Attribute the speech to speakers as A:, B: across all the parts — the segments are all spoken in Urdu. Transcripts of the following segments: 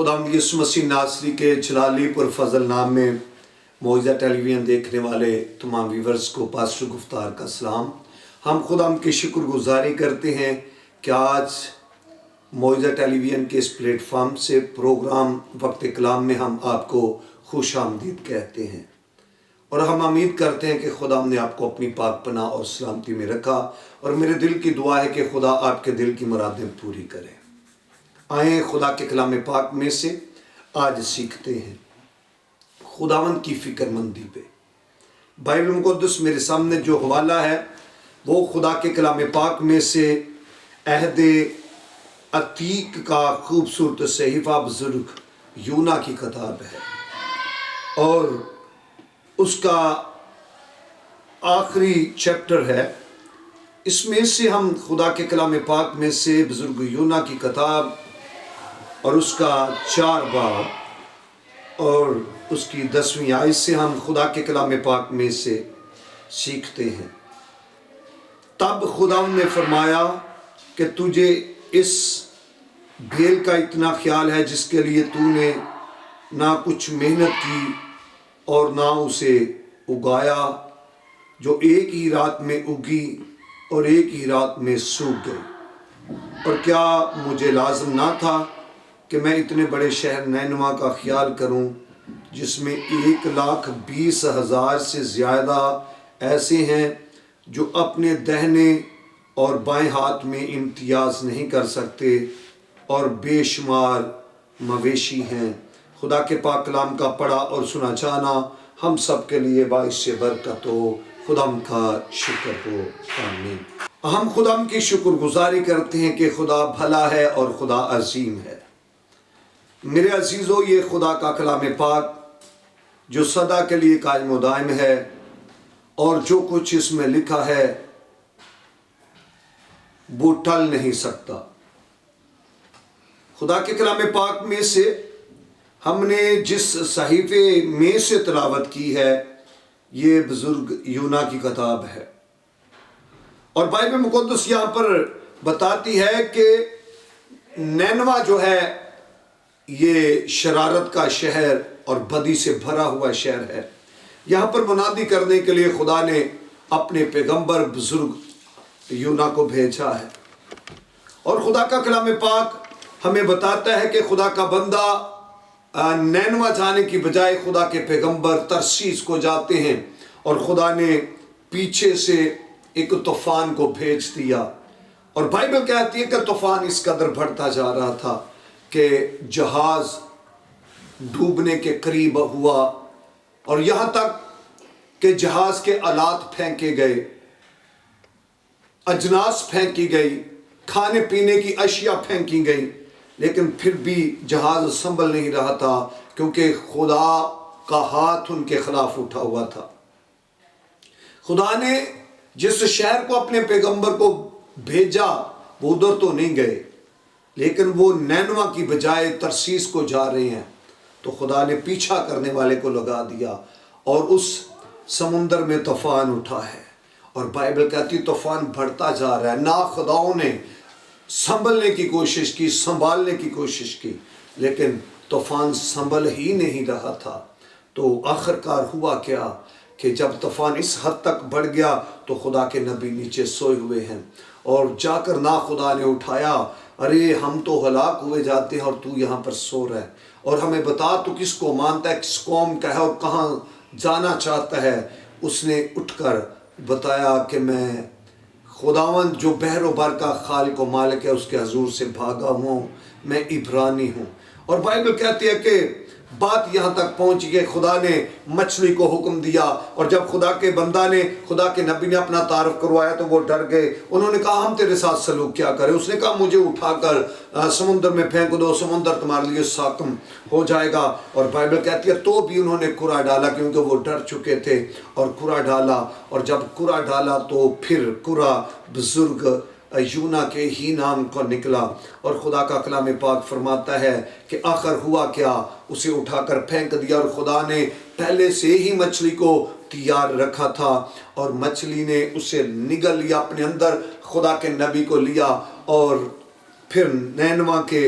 A: خداوند یسوع مسیح ناصری کے جلالی پر فضل نام میں معجزہ ٹیلی ویژن دیکھنے والے تمام ویورز کو پاسٹر گفتار کا سلام۔ ہم خداوند کی شکر گزاری کرتے ہیں کہ آج معجزہ ٹیلی ویژن کے اس پلیٹ فارم سے پروگرام وقت کلام میں ہم آپ کو خوش آمدید کہتے ہیں، اور ہم امید کرتے ہیں کہ خدا نے آپ کو اپنی پاک پناہ اور سلامتی میں رکھا، اور میرے دل کی دعا ہے کہ خدا آپ کے دل کی مرادیں پوری کرے۔ آئیں خدا کے کلام پاک میں سے آج سیکھتے ہیں خداوند کی فکر مندی پہ۔ بائبل مقدس میرے سامنے جو حوالہ ہے وہ خدا کے کلام پاک میں سے عہد عتیق کا خوبصورت صحیفہ بزرگ یونا کی کتاب ہے، اور اس کا آخری چیپٹر ہے۔ اس میں سے ہم خدا کے کلام پاک میں سے بزرگ یونا کی کتاب اور اس کا 4 باب اور اس کی 10ویں آیت سے ہم خدا کے کلام پاک میں سے سیکھتے ہیں۔ تب خدا نے فرمایا کہ تجھے اس بیل کا اتنا خیال ہے جس کے لیے تو نے نہ کچھ محنت کی اور نہ اسے اگایا، جو ایک ہی رات میں اگی اور ایک ہی رات میں سوکھ گئی۔ اور کیا مجھے لازم نہ تھا کہ میں اتنے بڑے شہر نینوا کا خیال کروں، جس میں 1,20,000 سے زیادہ ایسے ہیں جو اپنے دہنے اور بائیں ہاتھ میں امتیاز نہیں کر سکتے، اور بے شمار مویشی ہیں۔ خدا کے پاک کلام کا پڑھا اور سنا جانا ہم سب کے لیے باعث برکت ہو۔ خدا کا شکر ہو، آمین۔ ہم خدا کی شکر گزاری کرتے ہیں کہ خدا بھلا ہے اور خدا عظیم ہے۔ میرے عزیزو، یہ خدا کا کلام پاک جو سدا کے لیے قائم و دائم ہے، اور جو کچھ اس میں لکھا ہے وہ ٹل نہیں سکتا۔ خدا کے کلام پاک میں سے ہم نے جس صحیفے میں سے تلاوت کی ہے یہ بزرگ یونا کی کتاب ہے، اور بائبل مقدس یہاں پر بتاتی ہے کہ نینوا جو ہے یہ شرارت کا شہر اور بدی سے بھرا ہوا شہر ہے۔ یہاں پر منادی کرنے کے لیے خدا نے اپنے پیغمبر بزرگ یونا کو بھیجا ہے، اور خدا کا کلام پاک ہمیں بتاتا ہے کہ خدا کا بندہ نینوا جانے کی بجائے خدا کے پیغمبر ترسیس کو جاتے ہیں، اور خدا نے پیچھے سے ایک طوفان کو بھیج دیا، اور بائبل کہتی ہے کہ طوفان اس قدر بڑھتا جا رہا تھا کہ جہاز ڈوبنے کے قریب ہوا، اور یہاں تک کہ جہاز کے آلات پھینکے گئے، اجناس پھینکی گئی، کھانے پینے کی اشیاء پھینکی گئی، لیکن پھر بھی جہاز سنبھل نہیں رہا تھا، کیونکہ خدا کا ہاتھ ان کے خلاف اٹھا ہوا تھا۔ خدا نے جس شہر کو اپنے پیغمبر کو بھیجا وہ ادھر تو نہیں گئے، لیکن وہ نینوا کی بجائے ترسیس کو جا رہے ہیں، تو خدا نے پیچھا کرنے والے کو لگا دیا، اور اس سمندر میں طوفان اٹھا ہے، اور بائبل کہتی طوفان بڑھتا جا رہا ہے۔ نہ خداؤں نے سنبھلنے کی کوشش کی، سنبھالنے کی کوشش کی، لیکن طوفان سنبھل ہی نہیں رہا تھا۔ تو آخرکار ہوا کیا کہ جب طوفان اس حد تک بڑھ گیا تو خدا کے نبی نیچے سوئے ہوئے ہیں، اور جا کر نہ خدا نے اٹھایا، ارے ہم تو ہلاک ہوئے جاتے ہیں اور تو یہاں پر سو رہا ہے، اور ہمیں بتا تو کس کو مانتا ہے، کس قوم کا ہے اور کہاں جانا چاہتا ہے۔ اس نے اٹھ کر بتایا کہ میں خداوند جو بحر و بر کا خالق و مالک ہے اس کے حضور سے بھاگا ہوں، میں عبرانی ہوں۔ اور بائبل کہتی ہے کہ بات یہاں تک پہنچ گئی، خدا نے مچھلی کو حکم دیا، اور جب خدا کے بندہ نے، خدا کے نبی نے اپنا تعارف کروایا تو وہ ڈر گئے۔ انہوں نے کہا ہم تیرے ساتھ سلوک کیا کریں؟ اس نے کہا مجھے اٹھا کر سمندر میں پھینک دو، سمندر تمہارے لیے ساکم ہو جائے گا۔ اور بائبل کہتی ہے تو بھی انہوں نے کرا ڈالا، کیونکہ وہ ڈر چکے تھے، اور کرا ڈالا، اور جب کرا ڈالا تو پھر کرا بزرگ یونا کے ہی نام کو نکلا۔ اور خدا کا کلام پاک فرماتا ہے کہ آخر ہوا کیا، اسے اٹھا کر پھینک دیا، اور خدا نے پہلے سے ہی مچھلی کو تیار رکھا تھا، اور مچھلی نے اسے نگل لیا اپنے اندر، خدا کے نبی کو لیا، اور پھر نینوا کے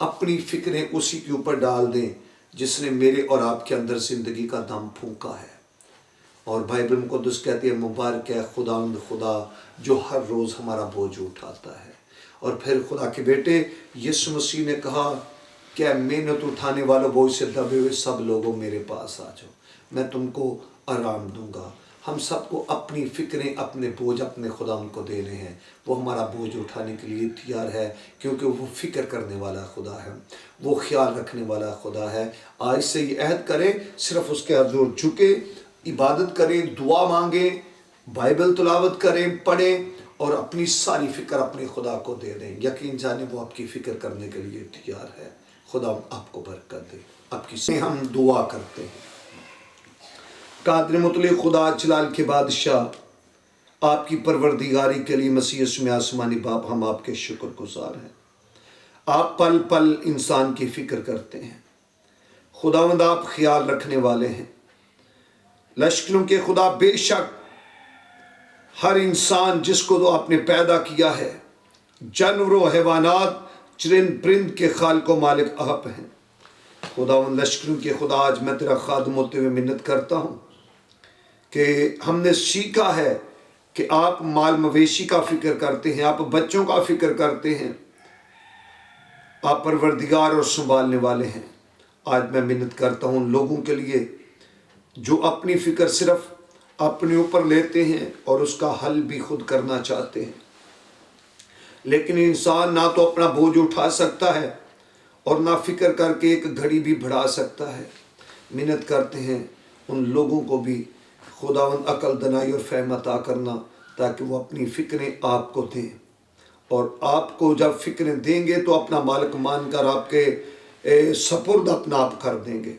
A: اپنی فکریں اسی کے اوپر ڈال دیں جس نے میرے اور آپ کے اندر زندگی کا دم پھونکا ہے۔ اور بائبل مقدس کہتی ہے مبارک ہے خداوند خدا جو ہر روز ہمارا بوجھ اٹھاتا ہے۔ اور پھر خدا کے بیٹے یسوع مسیح نے کہا کہ محنت اٹھانے والوں بوجھ سے دبے ہوئے سب لوگوں میرے پاس آ جاؤ، میں تم کو آرام دوں گا۔ ہم سب کو اپنی فکریں اپنے بوجھ اپنے خداوند کو دینے ہیں، وہ ہمارا بوجھ اٹھانے کے لیے تیار ہے، کیونکہ وہ فکر کرنے والا خدا ہے، وہ خیال رکھنے والا خدا ہے۔ آج سے یہ عہد کریں، صرف اس کے حضور جھکے، عبادت کریں، دعا مانگیں، بائبل تلاوت کریں، پڑھیں اور اپنی ساری فکر اپنے خدا کو دے دیں۔ یقین جانے وہ آپ کی فکر کرنے کے لیے تیار ہے۔ خدا آپ کو برکت دے۔ آپ کی سے ہم دعا کرتے ہیں۔ قادر مطلق خدا جلال کے بادشاہ، آپ کی پروردگاری کے لیے مسیح یسوع میں آسمانی باپ ہم آپ کے شکر گزار ہیں۔ آپ پل پل انسان کی فکر کرتے ہیں خداوند، آپ خیال رکھنے والے ہیں۔ لشکروں کے خدا، بے شک ہر انسان جس کو تو آپ نے پیدا کیا ہے، جانور و حیوانات، چرند پرند کے خالق و مالک آپ ہیں۔ خداوند لشکروں کے خدا، آج میں تیرا خادم ہوتے ہوئے منت کرتا ہوں کہ ہم نے سیکھا ہے کہ آپ مال مویشی کا فکر کرتے ہیں، آپ بچوں کا فکر کرتے ہیں، آپ پروردگار اور سنبھالنے والے ہیں۔ آج میں منت کرتا ہوں ان لوگوں کے لیے جو اپنی فکر صرف اپنے اوپر لیتے ہیں اور اس کا حل بھی خود کرنا چاہتے ہیں، لیکن انسان نہ تو اپنا بوجھ اٹھا سکتا ہے اور نہ فکر کر کے ایک گھڑی بھی بڑھا سکتا ہے۔ منت کرتے ہیں ان لوگوں کو بھی خداوند عقل دانائی اور فہم عطا کرنا، تاکہ وہ اپنی فکریں آپ کو دیں، اور آپ کو جب فکریں دیں گے تو اپنا مالک مان کر آپ کے سپرد اپنا آپ کر دیں گے۔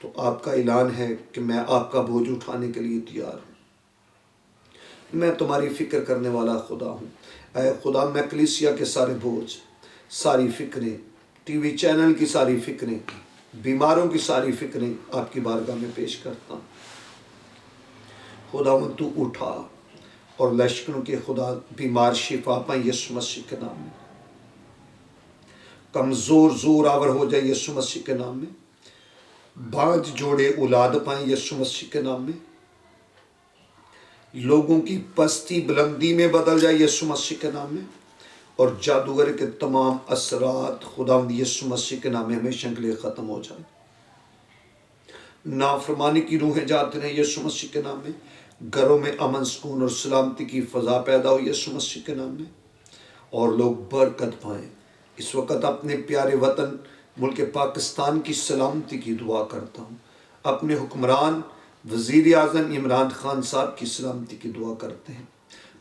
A: تو آپ کا اعلان ہے کہ میں آپ کا بوجھ اٹھانے کے لیے تیار ہوں، میں تمہاری فکر کرنے والا خدا ہوں۔ اے خدا، میں کلیسیا کے سارے بوجھ، ساری فکریں، ٹی وی چینل کی ساری فکریں، بیماروں کی ساری فکریں آپ کی بارگاہ میں پیش کرتا ہوں۔ خداوند تو اٹھا اور لشکروں کے خدا بیمار شفا پائیں یسوع مسیح کے نام میں، کمزور زور آور ہو جائے یسوع مسیح کے نام میں، بانجھ جوڑے اولاد پائیں یسوع مسیح کے نام میں، لوگوں کی پستی بلندی میں بدل جائے یسوع مسیح کے نام میں، اور جادوگر کے تمام اثرات خداوند یسوع مسیح کے نام میں ہمیشہ کے لیے ختم ہو جائے۔ نافرمانی کی روحیں جاتے رہیں یسوع مسیح کے نام میں، گھروں میں امن سکون اور سلامتی کی فضا پیدا ہو یسوع مسیح کے نام میں، اور لوگ برکت پائیں۔ اس وقت اپنے پیارے وطن ملک پاکستان کی سلامتی کی دعا کرتا ہوں، اپنے حکمران وزیر اعظم عمران خان صاحب کی سلامتی کی دعا کرتے ہیں،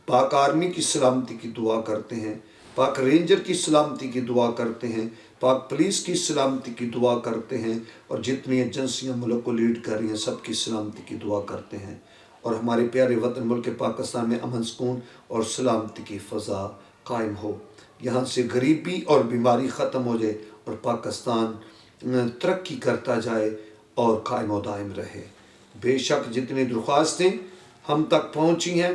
A: پاک آرمی کی سلامتی کی دعا کرتے ہیں، پاک رینجر کی سلامتی کی دعا کرتے ہیں، پاک پولیس کی سلامتی کی دعا کرتے ہیں، اور جتنی ایجنسیاں ملک کو لیڈ کر رہی ہیں سب کی سلامتی کی دعا کرتے ہیں، اور ہمارے پیارے وطن ملک پاکستان میں امن سکون اور سلامتی کی فضا قائم ہو، یہاں سے غریبی اور بیماری ختم ہو جائے اور پاکستان ترقی کرتا جائے اور قائم و دائم رہے۔ بے شک جتنی درخواستیں ہم تک پہنچی ہیں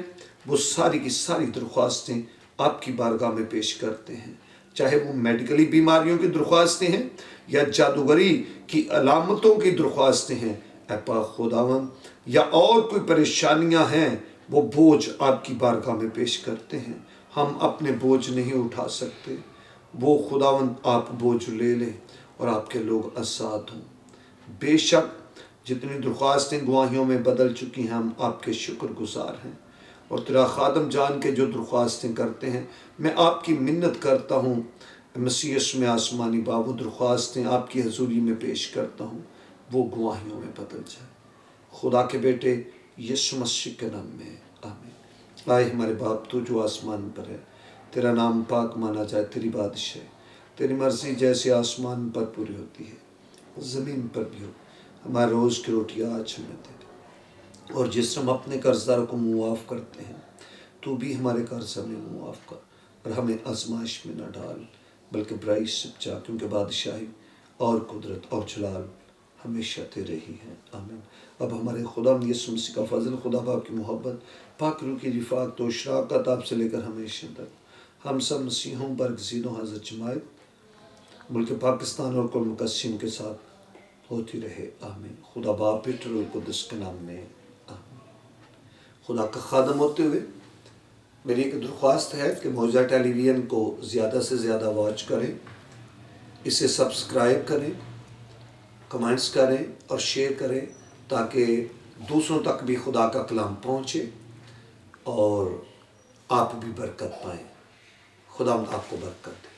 A: وہ ساری کی ساری درخواستیں آپ کی بارگاہ میں پیش کرتے ہیں، چاہے وہ میڈیکلی بیماریوں کی درخواستیں ہیں یا جادوگری کی علامتوں کی درخواستیں ہیں، اے پاک خداوند، یا اور کوئی پریشانیاں ہیں، وہ بوجھ آپ کی بارگاہ میں پیش کرتے ہیں۔ ہم اپنے بوجھ نہیں اٹھا سکتے، وہ خداوند آپ بوجھ لے لیں اور آپ کے لوگ آزاد ہوں۔ بے شک جتنی درخواستیں گواہیوں میں بدل چکی ہیں، ہم آپ کے شکر گزار ہیں، اور تیرا خادم جان کے جو درخواستیں کرتے ہیں، میں آپ کی منت کرتا ہوں مسیح یسوع میں آسمانی باپ، وہ درخواستیں آپ کی حضوری میں پیش کرتا ہوں، وہ گواہیوں میں بدل جائے خدا کے بیٹے یسوع مسیح کے نام میں، آمین۔ آئے ہمارے باپ تو جو آسمان پر ہے، تیرا نام پاک مانا جائے، تیری بادشاہی، تیری مرضی جیسے آسمان پر پوری ہوتی ہے زمین پر بھی ہو۔ ہمارے روز کی روٹی آج ہمیں دے دے، اور جس ہم اپنے قرض داروں کو معاف کرتے ہیں، تو بھی ہمارے قرض ہمیں معاف کر، اور ہمیں آزمائش میں نہ ڈال بلکہ برائی سے بچا، کیونکہ بادشاہی اور قدرت اور جلال ہمیشہ تیرے ہی ہیں، آمین۔ اب ہمارے خدا یسوع مسیح کا فضل، خدا باپ کی محبت، پاک روح کی رفاقت و شراکت آپ سے لے کر ہمیشہ تک ہم سب مسیحوں پر گزیدوں حضرت جماعت ملک پاکستان اور کل مقسم کے ساتھ ہوتی رہے، آمین۔ خدا باپ بیٹے روح القدس کے نام میں آمین۔ خدا کا خادم ہوتے ہوئے میری ایک درخواست ہے کہ معجزہ ٹیلی ویژن کو زیادہ سے زیادہ واچ کریں، اسے سبسکرائب کریں، کمنٹس کریں اور شیئر کریں تاکہ دوسروں تک بھی خدا کا کلام پہنچے اور آپ بھی برکت پائیں۔ خدا آپ کو برکت دے۔